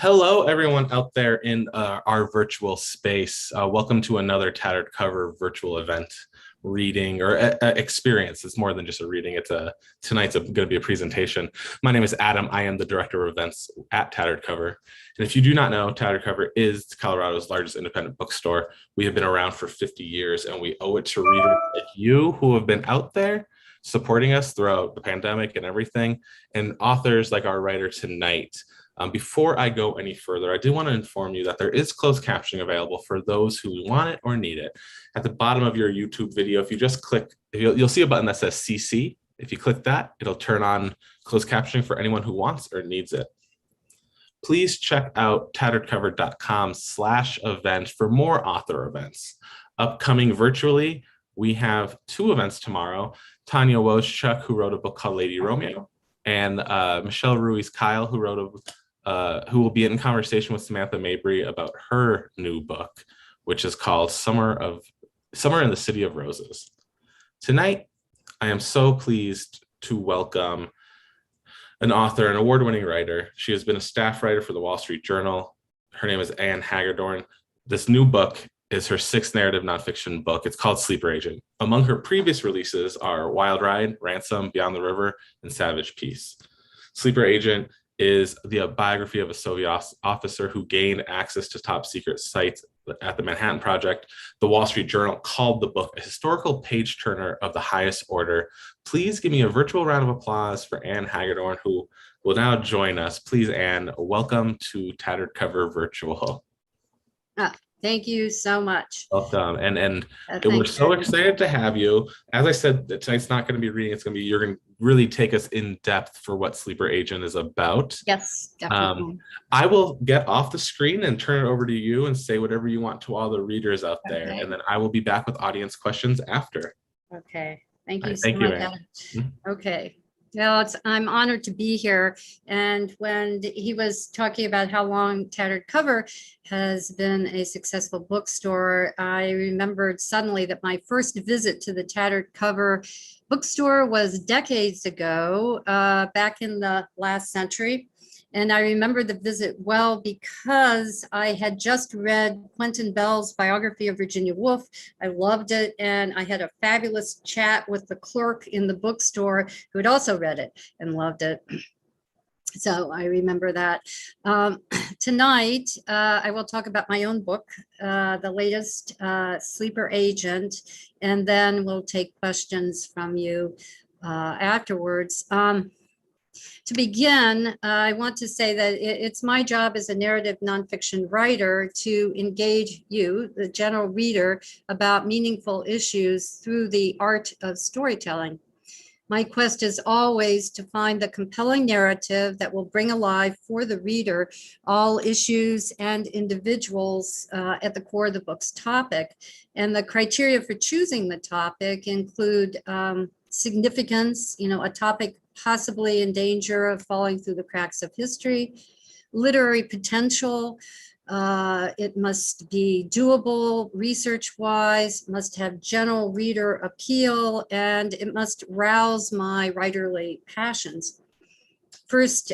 Hello, everyone out there in our virtual space. Welcome to another Tattered Cover virtual event reading or experience. It's more than just a reading. Tonight's going to be a presentation. My name is Adam. I am the director of events at Tattered Cover. And if you do not know, Tattered Cover is Colorado's largest independent bookstore. We have been around for 50 years, and we owe it to readers like you who have been out there supporting us throughout the pandemic and everything, and authors like our writer tonight. Before I go any further, I do want to inform you that there is closed captioning available for those who want it or need it. At the bottom of your YouTube video, if you just click, you'll see a button that says CC. If you click that, it'll turn on closed captioning for anyone who wants or needs it. Please check out tatteredcover.com/event for more author events. Upcoming virtually, we have two events tomorrow. Tanya Wojcik, who wrote a book called Lady Romeo, and Michelle Ruiz-Kyle, who will be in conversation with Samantha Mabry about her new book, which is called Summer in the City of Roses. Tonight, I am so pleased to welcome an author, an award-winning writer. She has been a staff writer for the Wall Street Journal. Her name is Ann Hagedorn. This new book is her sixth narrative nonfiction book. It's called Sleeper Agent. Among her previous releases are Wild Ride, Ransom, Beyond the River, and Savage Peace. Sleeper Agent is the biography of a Soviet officer who gained access to top secret sites at the Manhattan Project. The Wall Street Journal called the book a historical page turner of the highest order. Please give me a virtual round of applause for Ann Hagedorn, who will now join us. Please, Ann, welcome to Tattered Cover Virtual. Thank you so much. Welcome. And we're so excited to have you. As I said, tonight's not going to be reading. You're going to really take us in depth for what Sleeper Agent is about. Yes, definitely. I will get off the screen and turn it over to you and say whatever you want to all the readers out there. Okay. And then I will be back with audience questions after. Okay. Thank you so Thank you, much. Ann. Okay. Well, I'm honored to be here. And when he was talking about how long Tattered Cover has been a successful bookstore, I remembered suddenly that my first visit to the Tattered Cover bookstore was decades ago, back in the last century. And I remember the visit well because I had just read Quentin Bell's biography of Virginia Woolf. I loved it, and I had a fabulous chat with the clerk in the bookstore who had also read it and loved it. So I remember that. Tonight, I will talk about my own book, the latest, Sleeper Agent, and then we'll take questions from you afterwards. To begin, I want to say that it's my job as a narrative nonfiction writer to engage you, the general reader, about meaningful issues through the art of storytelling. My quest is always to find the compelling narrative that will bring alive for the reader all issues and individuals at the core of the book's topic. And the criteria for choosing the topic include significance, a topic possibly in danger of falling through the cracks of history, literary potential. It must be doable research-wise, must have general reader appeal, and it must rouse my writerly passions. First,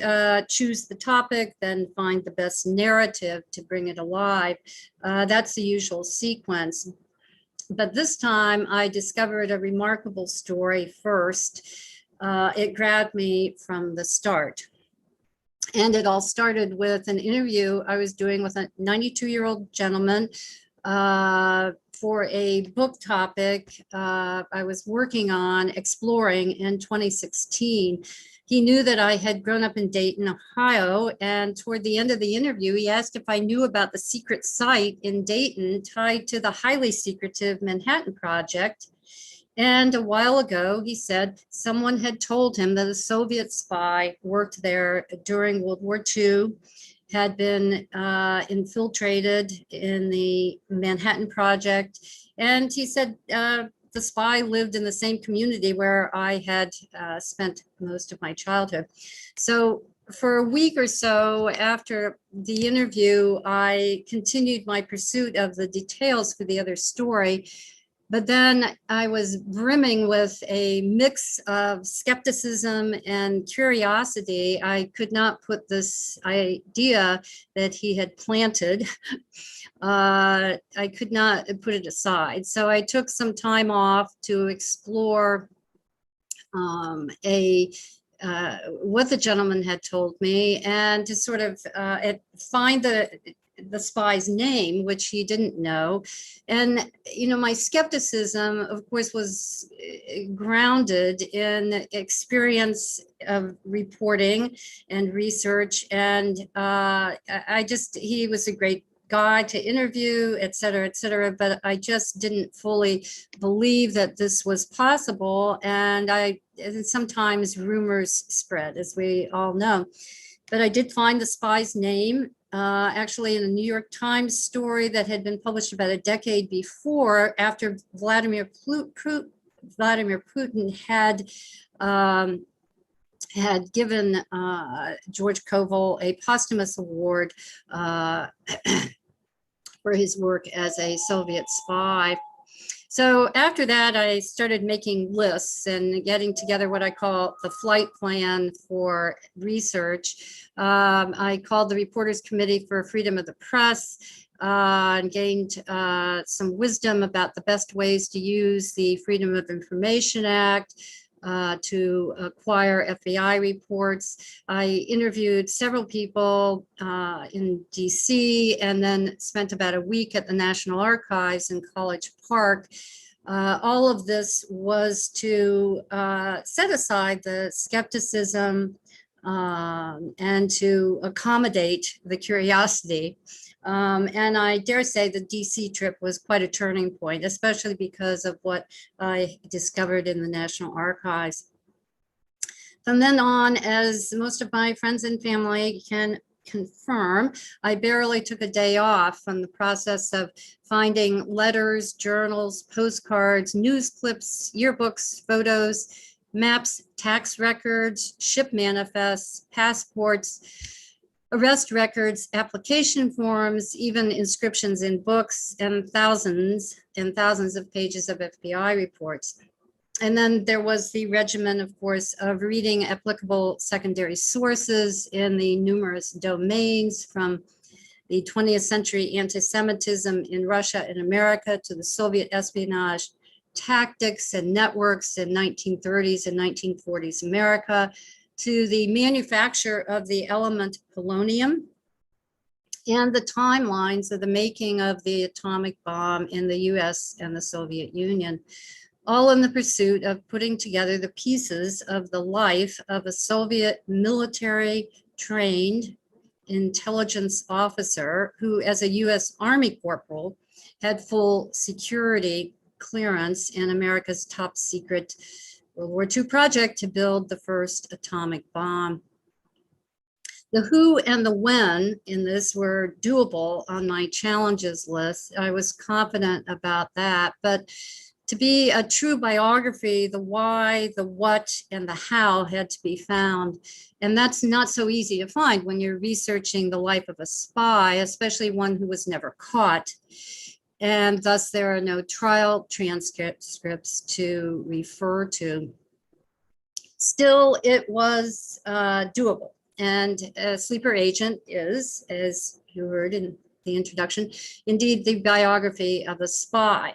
choose the topic, then find the best narrative to bring it alive. That's the usual sequence. But this time I discovered a remarkable story first. It grabbed me from the start. And it all started with an interview I was doing with a 92-year-old gentleman for a book topic I was working on, exploring in 2016. He knew that I had grown up in Dayton, Ohio, and toward the end of the interview, he asked if I knew about the secret site in Dayton tied to the highly secretive Manhattan Project. And a while ago, he said someone had told him that a Soviet spy worked there during World War II, had been infiltrated in the Manhattan Project. And he said the spy lived in the same community where I had spent most of my childhood. So for a week or so after the interview, I continued my pursuit of the details for the other story. But then I was brimming with a mix of skepticism and curiosity. I could not put this idea that he had planted, I could not put it aside. So I took some time off to explore what the gentleman had told me, and to sort of find the spy's name, which he didn't know. And, my skepticism, of course, was grounded in experience of reporting and research. And he was a great guy to interview, et cetera, but I just didn't fully believe that this was possible. And sometimes rumors spread, as we all know. But I did find the spy's name, actually in a New York Times story that had been published about a decade before, after Vladimir Putin had given George Koval a posthumous award for his work as a Soviet spy. So after that, I started making lists and getting together what I call the flight plan for research. I called the Reporters Committee for Freedom of the Press and gained some wisdom about the best ways to use the Freedom of Information Act to acquire FBI reports. I interviewed several people in DC, and then spent about a week at the National Archives in College Park. All of this was to set aside the skepticism and to accommodate the curiosity. And I dare say the DC trip was quite a turning point, especially because of what I discovered in the National Archives. From then on, as most of my friends and family can confirm, I barely took a day off from the process of finding letters, journals, postcards, news clips, yearbooks, photos, maps, tax records, ship manifests, passports, arrest records, application forms, even inscriptions in books, and thousands of pages of FBI reports. And then there was the regimen, of course, of reading applicable secondary sources in the numerous domains, from the 20th century anti-Semitism in Russia and America to the Soviet espionage tactics and networks in 1930s and 1940s America, to the manufacture of the element polonium, and the timelines of the making of the atomic bomb in the US and the Soviet Union, all in the pursuit of putting together the pieces of the life of a Soviet military trained intelligence officer who, as a US Army corporal, had full security clearance in America's top secret World War II project to build the first atomic bomb. The who and the when in this were doable on my challenges list. I was confident about that, but to be a true biography, the why, the what, and the how had to be found. And that's not so easy to find when you're researching the life of a spy, especially one who was never caught. And thus there are no trial transcripts to refer to. Still, it was doable. And a sleeper agent is, as you heard in the introduction, indeed the biography of a spy.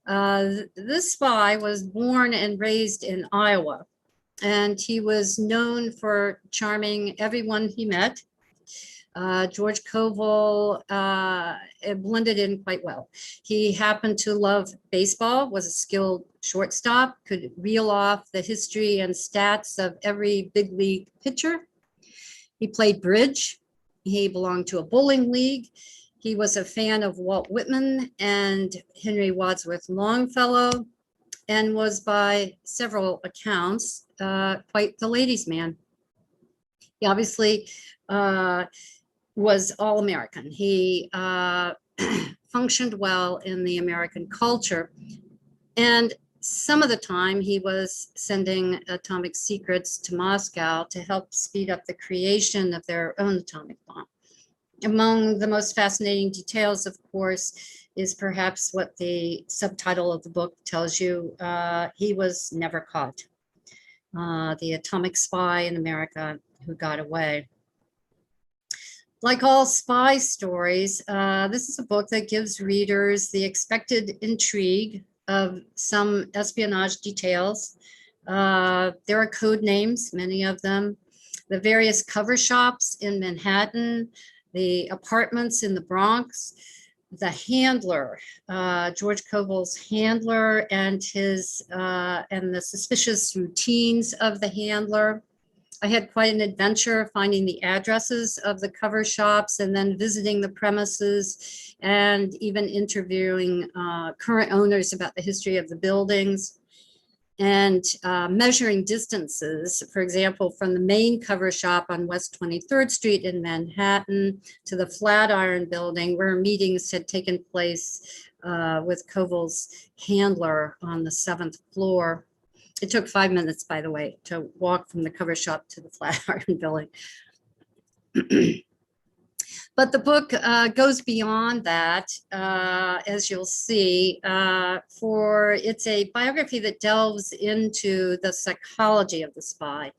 This spy was born and raised in Iowa, and he was known for charming everyone he met. George Koval blended in quite well. He happened to love baseball, was a skilled shortstop, could reel off the history and stats of every big league pitcher. He played bridge. He belonged to a bowling league. He was a fan of Walt Whitman and Henry Wadsworth Longfellow, and was, by several accounts, quite the ladies' man. He obviously was all-American. He functioned well in the American culture. And some of the time he was sending atomic secrets to Moscow to help speed up the creation of their own atomic bomb. Among the most fascinating details, of course, is perhaps what the subtitle of the book tells you. He was never caught. The atomic spy in America who got away. Like all spy stories, this is a book that gives readers the expected intrigue of some espionage details. There are code names, many of them, the various cover shops in Manhattan, the apartments in the Bronx, the handler, George Koval's handler, and the suspicious routines of the handler. I had quite an adventure finding the addresses of the cover shops and then visiting the premises and even interviewing current owners about the history of the buildings and measuring distances, for example, from the main cover shop on West 23rd Street in Manhattan to the Flatiron Building, where meetings had taken place with Koval's handler on the 7th floor. It took 5 minutes, by the way, to walk from the cover shop to the Flatiron Building. But the book goes beyond that, as you'll see, for it's a biography that delves into the psychology of the spy,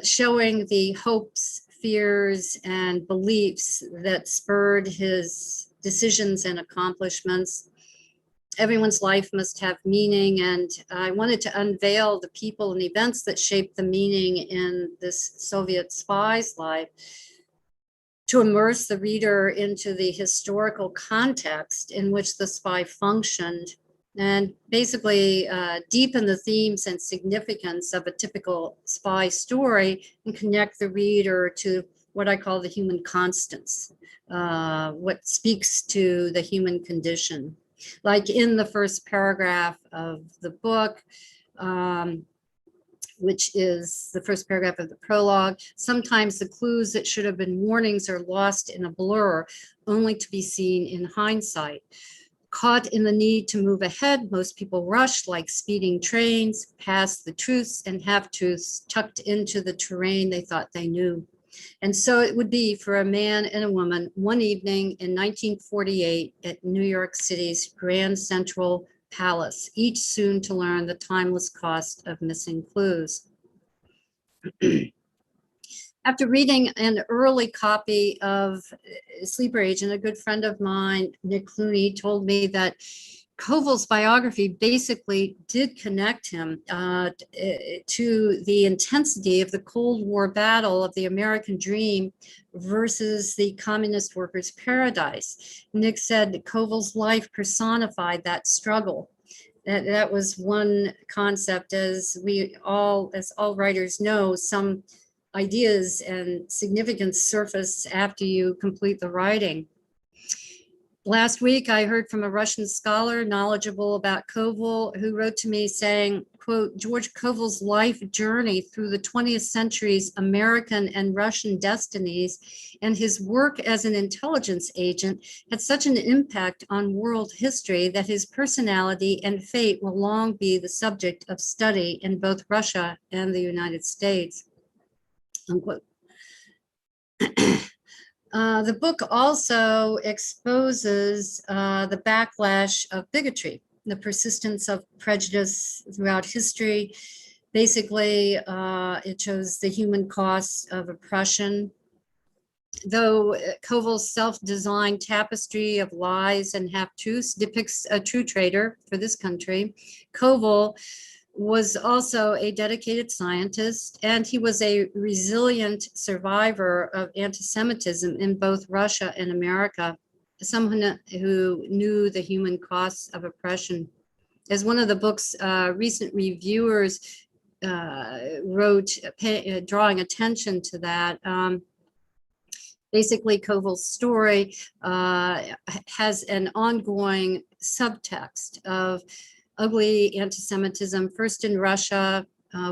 showing the hopes, fears, and beliefs that spurred his decisions and accomplishments. Everyone's life must have meaning, and I wanted to unveil the people and events that shaped the meaning in this Soviet spy's life, to immerse the reader into the historical context in which the spy functioned, and basically deepen the themes and significance of a typical spy story and connect the reader to what I call the human constants, what speaks to the human condition. Like in the first paragraph of the book, which is the first paragraph of the prologue, sometimes the clues that should have been warnings are lost in a blur, only to be seen in hindsight. Caught in the need to move ahead, most people rush like speeding trains, past the truths and half-truths tucked into the terrain they thought they knew. And so it would be for a man and a woman one evening in 1948 at New York City's Grand Central Palace, each soon to learn the timeless cost of missing clues. After reading an early copy of Sleeper Agent, a good friend of mine, Nick Clooney, told me that Koval's biography basically did connect him to the intensity of the Cold War battle of the American dream versus the communist workers' paradise. Nick said that Koval's life personified that struggle. That was one concept. As all writers know, some ideas and significance surface after you complete the writing. Last week, I heard from a Russian scholar knowledgeable about Koval who wrote to me saying, quote, George Koval's life journey through the 20th century's American and Russian destinies and his work as an intelligence agent had such an impact on world history that his personality and fate will long be the subject of study in both Russia and the United States, unquote. The book also exposes the backlash of bigotry, the persistence of prejudice throughout history. Basically, it shows the human costs of oppression. Though Koval's self-designed tapestry of lies and half-truths depicts a true traitor for this country, Koval was also a dedicated scientist, and he was a resilient survivor of anti-Semitism in both Russia and America, someone who knew the human costs of oppression. As one of the book's recent reviewers wrote, drawing attention to that, basically Koval's story has an ongoing subtext of ugly anti-Semitism, first in Russia,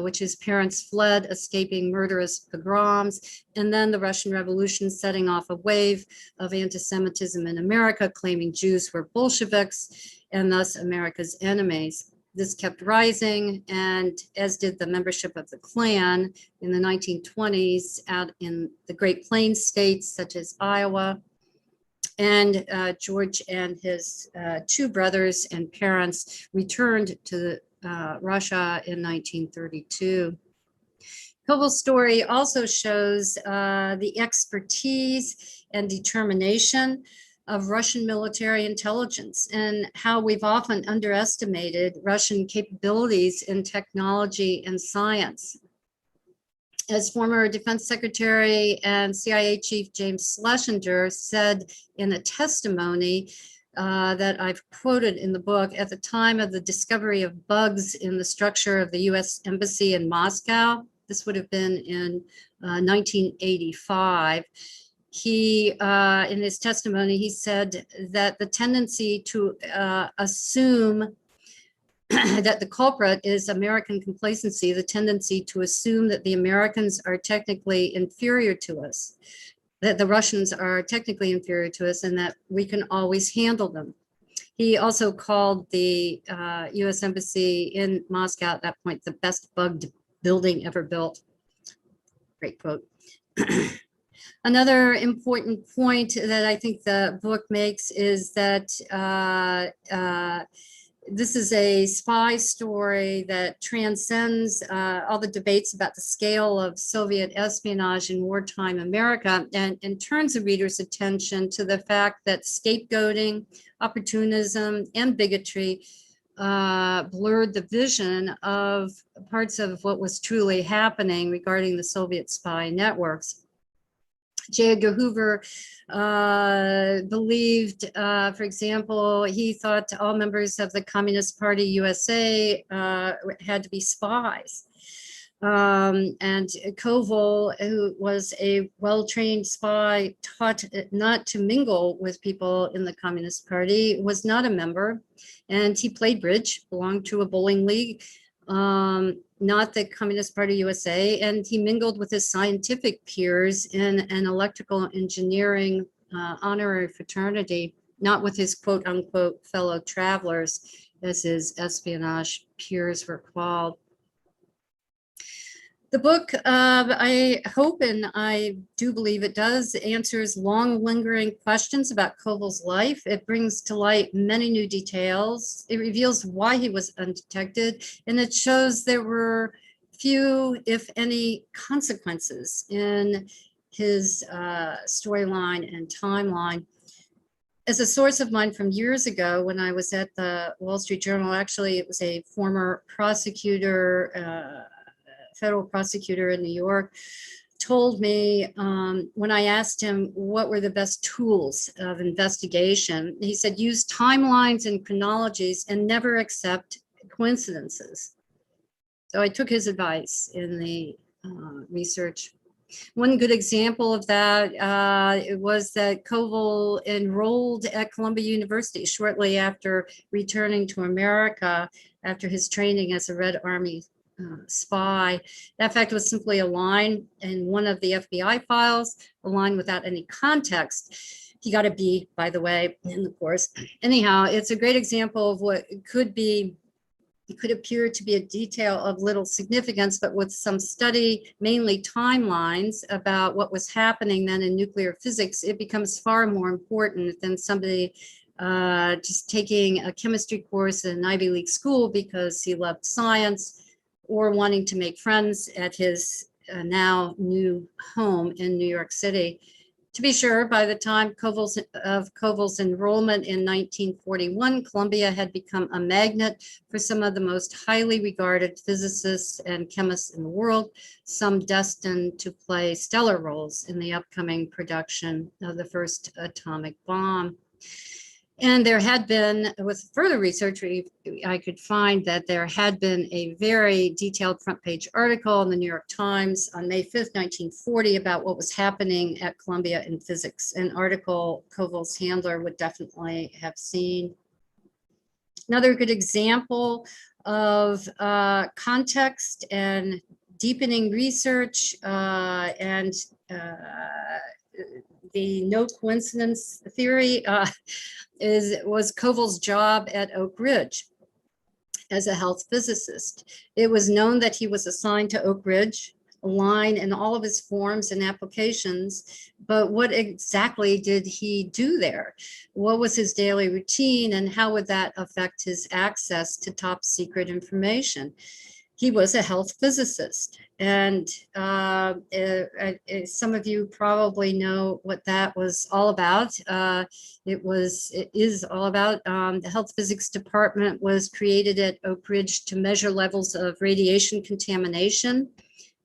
which his parents fled, escaping murderous pogroms, and then the Russian Revolution setting off a wave of anti-Semitism in America, claiming Jews were Bolsheviks and thus America's enemies. This kept rising, and as did the membership of the Klan in the 1920s out in the Great Plains states, such as Iowa. And George and his two brothers and parents returned to Russia in 1932. Koval's story also shows the expertise and determination of Russian military intelligence and how we've often underestimated Russian capabilities in technology and science. As former Defense Secretary and CIA Chief James Schlesinger said in a testimony that I've quoted in the book, at the time of the discovery of bugs in the structure of the US Embassy in Moscow, this would have been in 1985, he, in his testimony, he said that the tendency to assume that the culprit is American complacency, the tendency to assume that the Americans are technically inferior to us, that the Russians are technically inferior to us, and that we can always handle them. He also called the US Embassy in Moscow at that point the best bugged building ever built. Great quote. Another important point that I think the book makes is that this is a spy story that transcends all the debates about the scale of Soviet espionage in wartime America, and turns the reader's attention to the fact that scapegoating, opportunism, and bigotry blurred the vision of parts of what was truly happening regarding the Soviet spy networks. J. Edgar Hoover believed, for example, he thought all members of the Communist Party USA had to be spies. And Koval, who was a well-trained spy, taught not to mingle with people in the Communist Party, was not a member, and he played bridge, belonged to a bowling league, not the Communist Party USA, and he mingled with his scientific peers in an electrical engineering honorary fraternity, not with his quote unquote fellow travelers, as his espionage peers were called. The book, I hope and I do believe it does, answers long lingering questions about Koval's life. It brings to light many new details. It reveals why he was undetected, and it shows there were few, if any, consequences in his storyline and timeline. As a source of mine from years ago, when I was at the Wall Street Journal, actually it was a former prosecutor, federal prosecutor in New York, told me when I asked him what were the best tools of investigation, he said, use timelines and chronologies and never accept coincidences. So I took his advice in the research. One good example of that it was that Koval enrolled at Columbia University shortly after returning to America after his training as a Red Army spy. That fact was simply a line in one of the FBI files, a line without any context. He got a B, by the way, in the course. Anyhow, it's a great example of what could be, it could appear to be a detail of little significance, but with some study, mainly timelines about what was happening then in nuclear physics, it becomes far more important than somebody just taking a chemistry course in an Ivy League school because he loved science, or wanting to make friends at his now new home in New York City. To be sure, by the time of Koval's enrollment in 1941, Columbia had become a magnet for some of the most highly regarded physicists and chemists in the world, some destined to play stellar roles in the upcoming production of the first atomic bomb. And there had been, with further research, I could find that there had been a very detailed front page article in the New York Times on May 5th, 1940, about what was happening at Columbia in physics, an article Koval's handler would definitely have seen. Another good example of context and deepening research and the no coincidence theory was Koval's job at Oak Ridge as a health physicist. It was known that he was assigned to Oak Ridge line in all of his forms and applications, but what exactly did he do there? What was his daily routine, and how would that affect his access to top secret information? He was a health physicist, and some of you probably know what that was all about. It is all about the health physics department was created at Oak Ridge to measure levels of radiation contamination,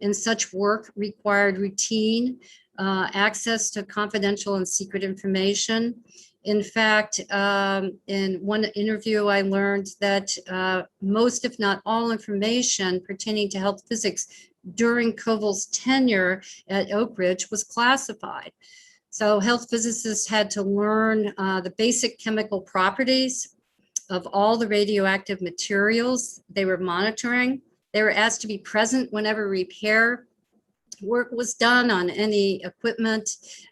and such work required routine access to confidential and secret information. In fact, in one interview, I learned that most, if not all, information pertaining to health physics during Koval's tenure at Oak Ridge was classified. So health physicists had to learn the basic chemical properties of all the radioactive materials they were monitoring. They were asked to be present whenever repair work was done on any equipment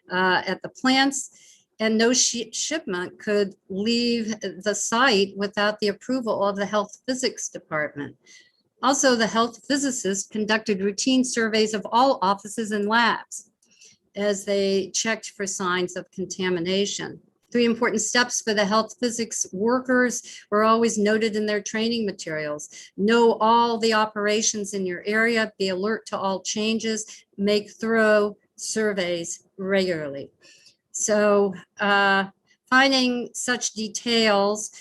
at the plants. And no shipment could leave the site without the approval of the health physics department. Also, the health physicists conducted routine surveys of all offices and labs as they checked for signs of contamination. 3 important steps for the health physics workers were always noted in their training materials. Know all the operations in your area, be alert to all changes, make thorough surveys regularly. So finding such details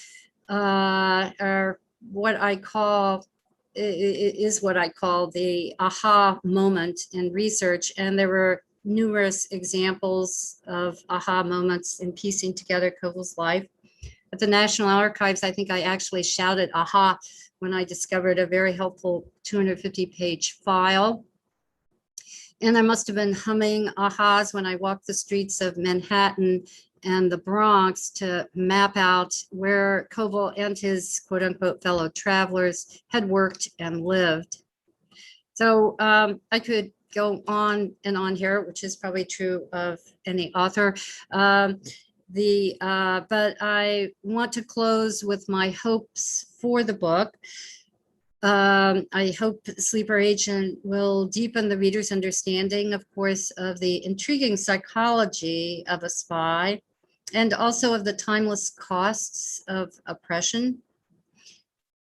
are what I call the aha moment in research. And there were numerous examples of aha moments in piecing together Koval's life. At the National Archives, I think I actually shouted aha when I discovered a very helpful 250-page file. And I must have been humming ahas when I walked the streets of Manhattan and the Bronx to map out where Koval and his quote unquote fellow travelers had worked and lived. So I could go on and on here, which is probably true of any author. But I want to close with my hopes for the book. I hope Sleeper Agent will deepen the reader's understanding, of course, of the intriguing psychology of a spy and also of the timeless costs of oppression,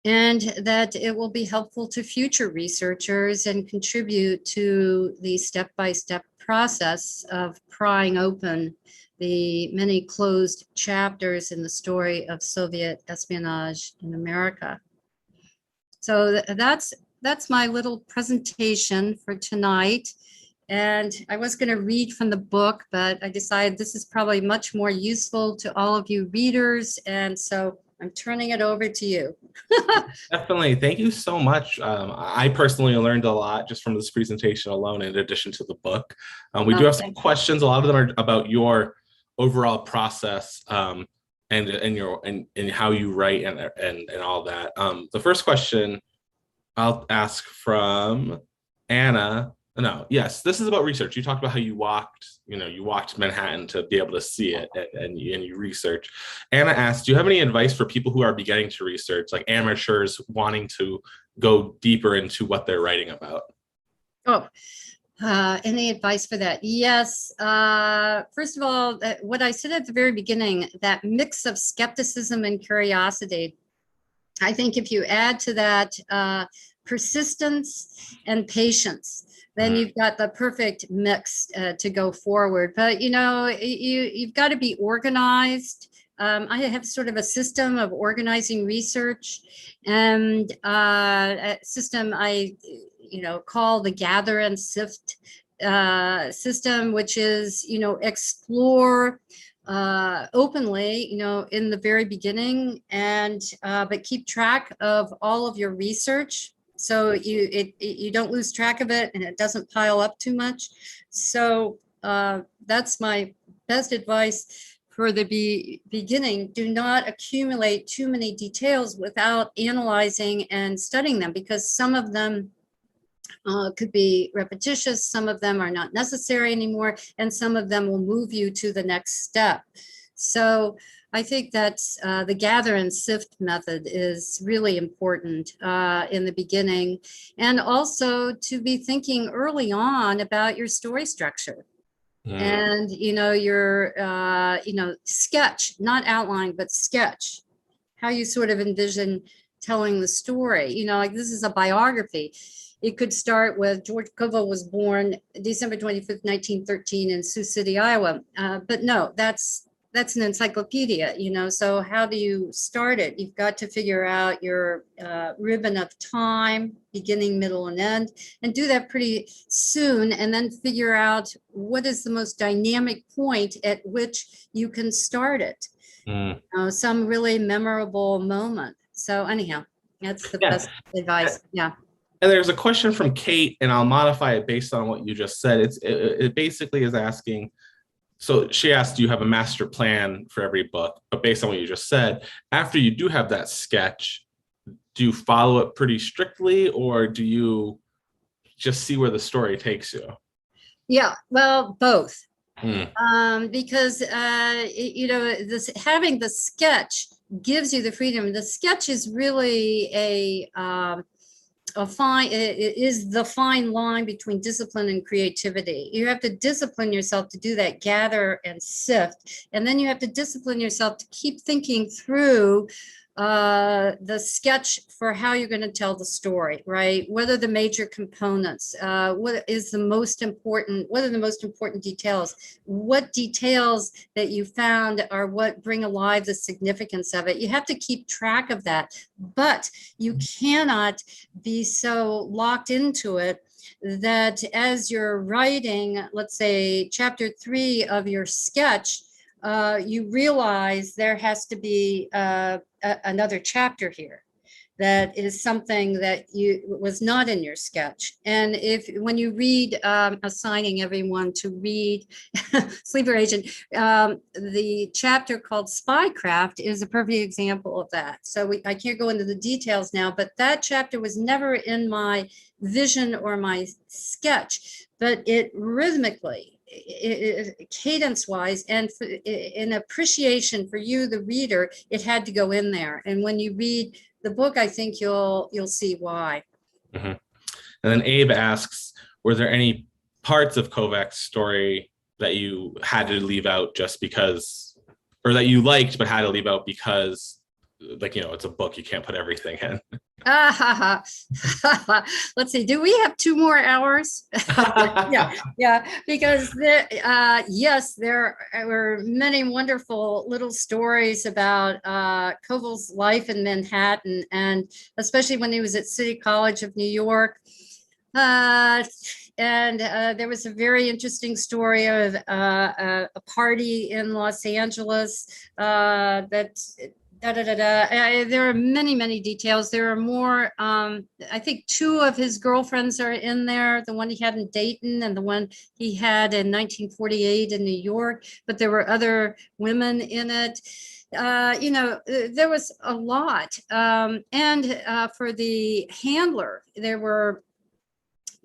and that it will be helpful to future researchers and contribute to the step-by-step process of prying open the many closed chapters in the story of Soviet espionage in America. So that's my little presentation for tonight. And I was going to read from the book, but I decided this is probably much more useful to all of you readers. And so I'm turning it over to you. Definitely. Thank you so much. I personally learned a lot just from this presentation alone, in addition to the book. We do have some questions. A lot of them are about your overall process and how you write and all that. The first question I'll ask from Anna. No, yes, this is about research. You talked about how you walked Manhattan to be able to see it, and you research. Anna asked, do you have any advice for people who are beginning to research, like amateurs wanting to go deeper into what they're writing about? Oh, any advice for that? Yes. First of all, what I said at the very beginning, that mix of skepticism and curiosity, I think if you add to that persistence and patience, then you've got the perfect mix to go forward. But, you've got to be organized. I have sort of a system of organizing research, and a system I call the gather and sift system, which is, explore openly, in the very beginning, and but keep track of all of your research, so you don't lose track of it and it doesn't pile up too much. So that's my best advice for the beginning. Do not accumulate too many details without analyzing and studying them, because some of them could be repetitious, some of them are not necessary anymore, and some of them will move you to the next step. So I think that's the gather and sift method is really important in the beginning, and also to be thinking early on about your story structure. And your sketch, not outline, but sketch, how you sort of envision telling the story. Like this is a biography. It could start with George Koval was born December 25th, 1913 in Sioux City, Iowa. But no, that's an encyclopedia, so how do you start it? You've got to figure out your ribbon of time, beginning, middle, and end, and do that pretty soon, and then figure out what is the most dynamic point at which you can start it. Some really memorable moment. So anyhow, that's the best advice. Yeah. And there's a question from Kate, and I'll modify it based on what you just said. It basically is asking, so she asked, do you have a master plan for every book? But based on what you just said, after you do have that sketch, do you follow it pretty strictly, or do you just see where the story takes you? Yeah, well, both. Because this having the sketch gives you the freedom. The sketch is really it is the fine line between discipline and creativity. You have to discipline yourself to do that gather and sift, and then you have to discipline yourself to keep thinking through the sketch for how you're going to tell the story, right? What are the major components? What are the most important details? What details that you found are what bring alive the significance of it? You have to keep track of that, but you cannot be so locked into it that as you're writing, let's say chapter 3 of your sketch, you realize there has to be another chapter here that is something that was not in your sketch. And when you read, assigning everyone to read Sleeper Agent, the chapter called Spycraft is a perfect example of that. So I can't go into the details now, but that chapter was never in my vision or my sketch, but it rhythmically, cadence wise, and in appreciation for you, the reader, it had to go in there. And when you read the book, I think you'll see why. And then Abe asks, were there any parts of Kovac's story that you had to leave out just because, or that you liked but had to leave out because, it's a book, you can't put everything in? Let's see, do we have 2 more hours? yeah, because yes, there were many wonderful little stories about Koval's life in Manhattan, and especially when he was at City College of New York. And there was a very interesting story of a party in Los Angeles there are many details. There are more. I think 2 of his girlfriends are in there. The one he had in Dayton and the one he had in 1948 in New York. But there were other women in it. There was a lot. And for the handler, there were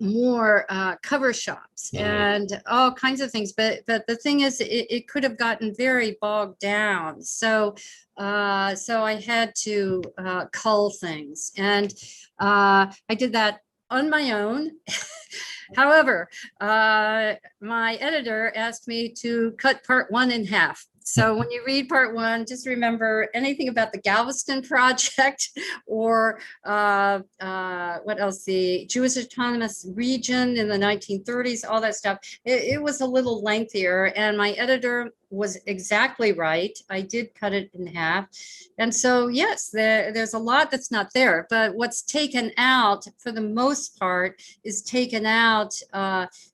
more cover shops and all kinds of things, but the thing is, it could have gotten very bogged down. So I had to cull things, and I did that on my own. However, my editor asked me to cut part 1 in half. So when you read part 1, just remember anything about the Galveston Project or what else, the Jewish Autonomous Region in the 1930s, all that stuff. It was a little lengthier, and my editor was exactly right. I did cut it in half. And so, yes, there's a lot that's not there, but what's taken out for the most part is taken out.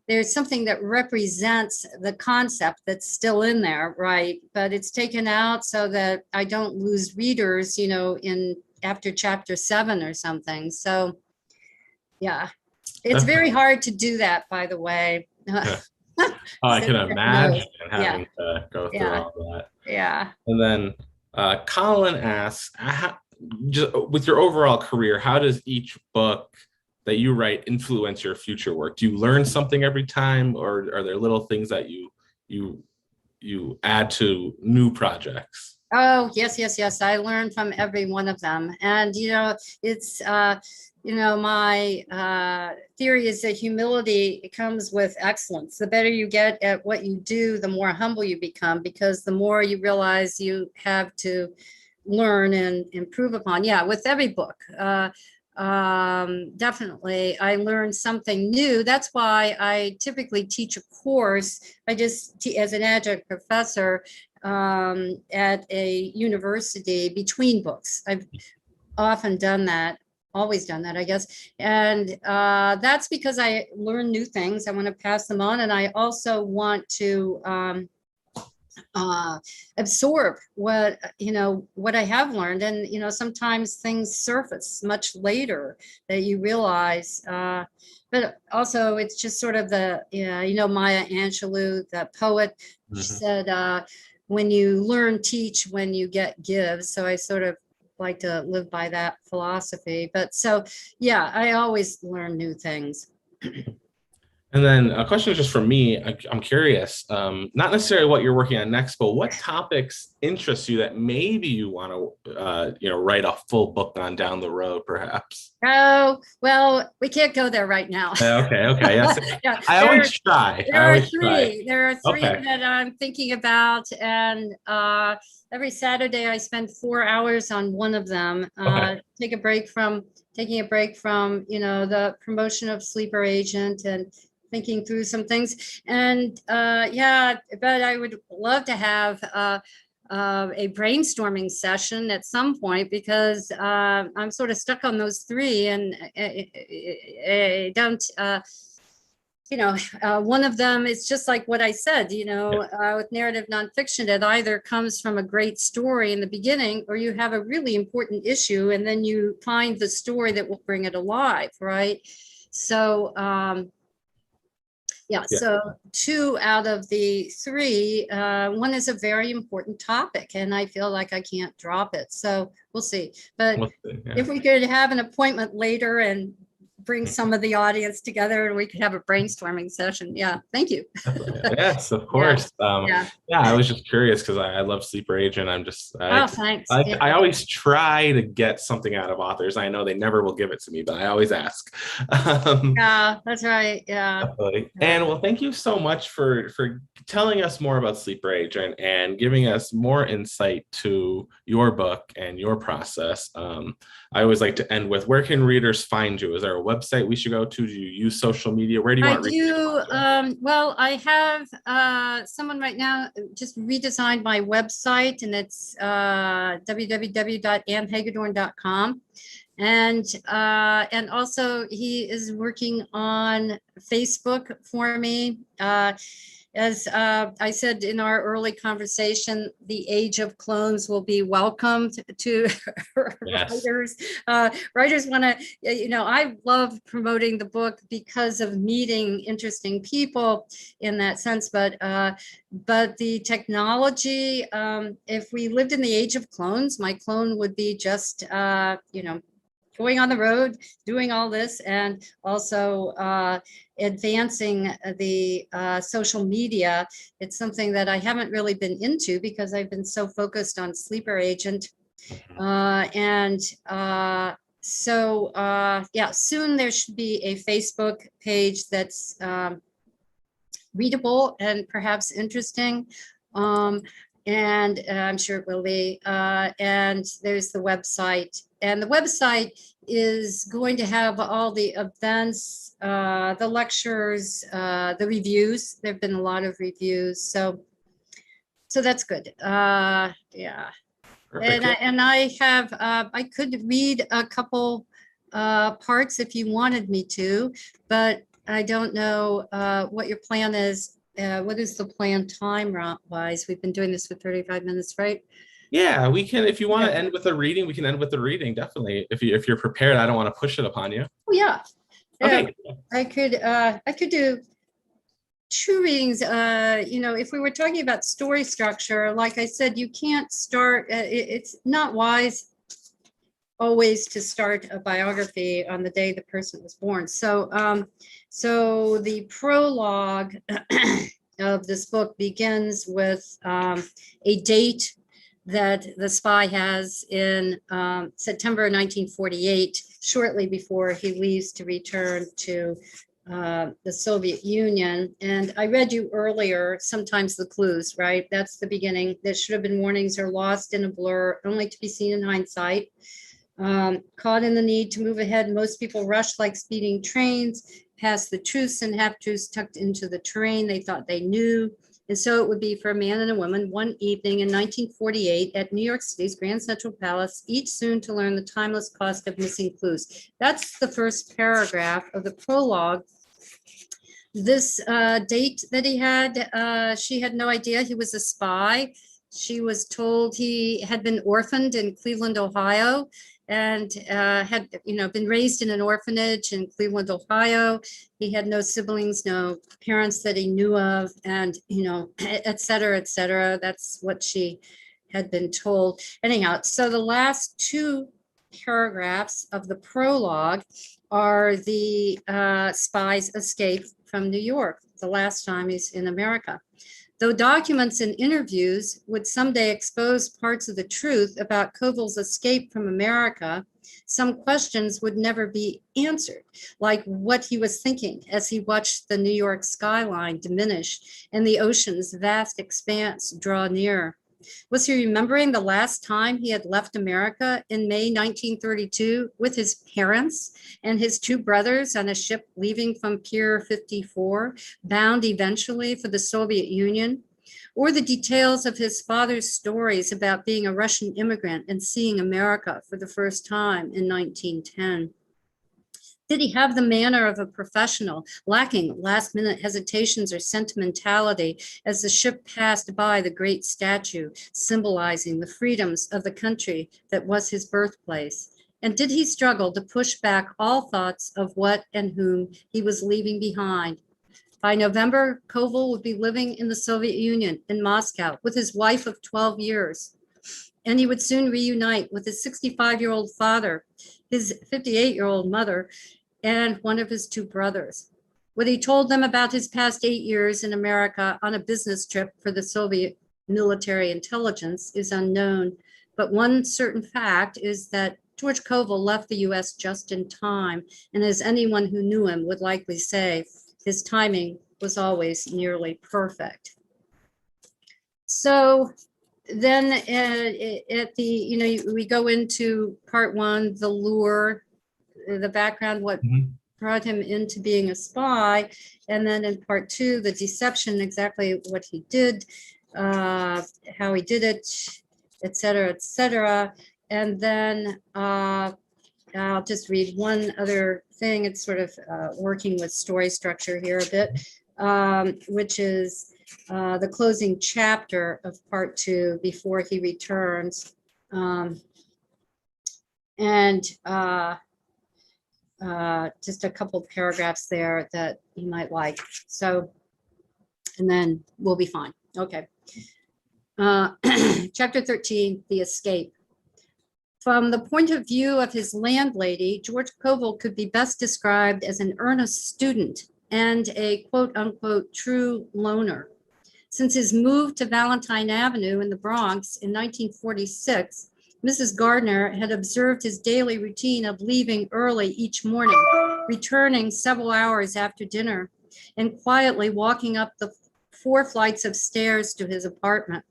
There's something that represents the concept that's still in there, right? But it's taken out so that I don't lose readers, in after chapter 7 or something. So yeah, it's very hard to do that, by the way. I can imagine having to go through all that. Yeah. And then Colin asks, with your overall career, how does each book that you write influence your future work? Do you learn something every time, or are there little things that you add to new projects? Oh, yes, yes, yes. I learned from every one of them. And, it's, my theory is that humility comes with excellence. The better you get at what you do, the more humble you become, because the more you realize you have to learn and improve upon. Yeah, with every book. Definitely, I learned something new. That's why I typically teach a course. As an adjunct professor, at a university between books. I've often done that, always done that, I guess. And that's because I learn new things. I want to pass them on. And I also want to absorb what I have learned. And, sometimes things surface much later that you realize. But also, it's just sort of Maya Angelou, the poet, she Mhm. said, when you learn, teach, when you get, give. So I sort of like to live by that philosophy. But so, yeah, I always learn new things. And then a question just from me. I'm curious, not necessarily what you're working on next, but what topics interest you that maybe you want to, write a full book on down the road, perhaps. Oh, well, we can't go there right now. Okay, okay, yes. Yeah, I always try. I there are always try. three. There are three Okay, that I'm thinking about, and every Saturday I spend 4 hours on one of them. okay. Taking a break from the promotion of Sleeper Agent and thinking through some things. And yeah, but I would love to have a brainstorming session at some point, because I'm sort of stuck on those three, and I don't. One of them is just like what I said, Yeah. with narrative nonfiction, it either comes from a great story in the beginning, or you have a really important issue, and then you find the story that will bring it alive, right? So, yeah, Yeah. so two out of the three, one is a very important topic, and I feel like I can't drop it. So we'll see. But Yeah. if we could have an appointment later and bring some of the audience together, and we could have a brainstorming session. Yeah, thank you. Definitely. Yes, of Yeah, course. yeah. Yeah, I was just curious because I love Sleeper Agent. I'm just Oh, thanks. Yeah. I always try to get something out of authors. I know they never will give it to me, but I always ask. Um, Yeah, that's right. Yeah. Definitely. Yeah. And well, thank you so much for telling us more about Sleeper Agent and giving us more insight to your book and your process. I always like to end with, where can readers find you? Is there a website we should go to? Do you use social media? Where do you I want readers to do. find you? Well, I have someone right now just redesigned my website, and it's www.annhagedorn.com. And also he is working on Facebook for me. As I said in our early conversation, the age of clones will be welcomed to Yes. writers. Writers want to, I love promoting the book because of meeting interesting people in that sense. But the technology, if we lived in the age of clones, my clone would be just, going on the road, doing all this, and also advancing the social media. It's something that I haven't really been into because I've been so focused on Sleeper Agent. Mhm. And so, yeah, soon there should be a Facebook page that's readable and perhaps interesting. Um, and I'm sure it will be. And there's the website. And the website is going to have all the events, the lectures, the reviews. There have been a lot of reviews. So that's good. Yeah. Perfect. And Yeah. I have, I could read a couple parts if you wanted me to, but I don't know what your plan is. What is the plan time wise? We've been doing this for 35 minutes, right? Yeah, we can, if you want Yeah. to end with a reading, we can end with the reading, definitely. If you're prepared, I don't want to push it upon you. Oh, yeah. Yeah. Okay. I could do two readings. If we were talking about story structure, like I said, you can't start, it's not wise always to start a biography on the day the person was born. So the prologue of this book begins with a date that the spy has in September 1948, shortly before he leaves to return to the Soviet Union. And I read you earlier, sometimes the clues, right? That's the beginning. There should have been warnings are lost in a blur, only to be seen in hindsight. Caught in the need to move ahead, most people rushed like speeding trains, past the truths and half-truths tucked into the terrain they thought they knew. And so it would be for a man and a woman one evening in 1948 at New York City's Grand Central Palace, each soon to learn the timeless cost of missing clues. That's the first paragraph of the prologue. This date that he had, she had no idea he was a spy. She was told he had been orphaned in Cleveland, Ohio, and had been raised in an orphanage in Cleveland, Ohio. He had no siblings, no parents that he knew of, and et cetera, et cetera. That's what she had been told. Anyhow, so the last two paragraphs of the prologue are the spy's escape from New York, the last time he's in America. Though documents and interviews would someday expose parts of the truth about Koval's escape from America, some questions would never be answered, like what he was thinking as he watched the New York skyline diminish and the ocean's vast expanse draw near. Was he remembering the last time he had left America in May 1932 with his parents and his two brothers on a ship leaving from Pier 54, bound eventually for the Soviet Union? Or the details of his father's stories about being a Russian immigrant and seeing America for the first time in 1910? Did he have the manner of a professional, lacking last-minute hesitations or sentimentality as the ship passed by the great statue, symbolizing the freedoms of the country that was his birthplace? And did he struggle to push back all thoughts of what and whom he was leaving behind? By November, Koval would be living in the Soviet Union in Moscow with his wife of 12 years. And he would soon reunite with his 65-year-old father, his 58-year-old mother, and one of his two brothers. What he told them about his past 8 years in America on a business trip for the Soviet military intelligence is unknown. But one certain fact is that George Koval left the US just in time. And as anyone who knew him would likely say, his timing was always nearly perfect. So then at the, we go into part one, the lure, the background, what brought him into being a spy. And then in part two, the deception, exactly what he did, how he did it, et cetera, et cetera. And then I'll just read one other thing. It's sort of working with story structure here a bit, which is the closing chapter of part two before he returns. Just a couple paragraphs there that you might like. So, and then we'll be fine. Okay. Chapter 13, the escape. From the point of view of his landlady, George Koval could be best described as an earnest student and a quote unquote true loner. Since his move to Valentine Avenue in the Bronx in 1946, Mrs. Gardner had observed his daily routine of leaving early each morning, returning several hours after dinner, and quietly walking up the 4 flights of stairs to his apartment.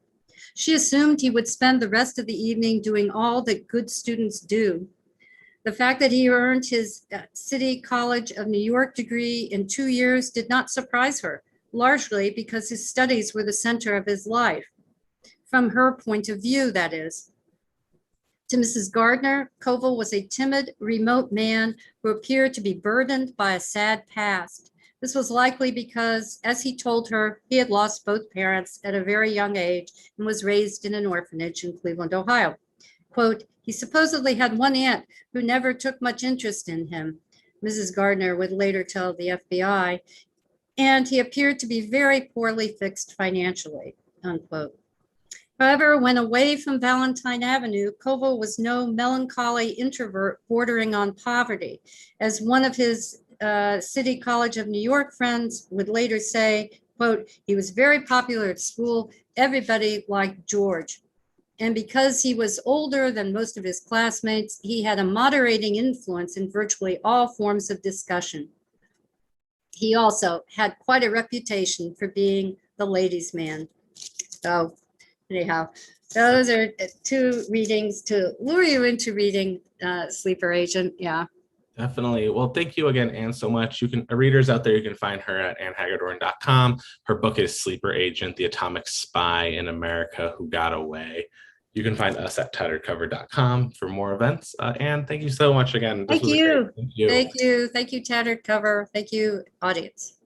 She assumed he would spend the rest of the evening doing all that good students do. The fact that he earned his City College of New York degree in 2 years did not surprise her, largely because his studies were the center of his life. From her point of view, that is. To Mrs. Gardner, Koval was a timid, remote man who appeared to be burdened by a sad past. This was likely because, as he told her, he had lost both parents at a very young age and was raised in an orphanage in Cleveland, Ohio. Quote, he supposedly had one aunt who never took much interest in him, Mrs. Gardner would later tell the FBI, and he appeared to be very poorly fixed financially, unquote. However, when away from Valentine Avenue, Koval was no melancholy introvert bordering on poverty. As one of his City College of New York friends would later say, quote, he was very popular at school. Everybody liked George. And because he was older than most of his classmates, he had a moderating influence in virtually all forms of discussion. He also had quite a reputation for being the ladies' man. So anyhow, those are two readings to lure you into reading Sleeper Agent. Yeah. Definitely. Well, thank you again, Anne, so much. You can, readers out there, you can find her at annhagedorn.com. Her book is Sleeper Agent, The Atomic Spy in America Who Got Away. You can find us at tatteredcover.com for more events. Anne, thank you so much again. Thank you. Thank you. Thank you, Tattered Cover. Thank you, audience.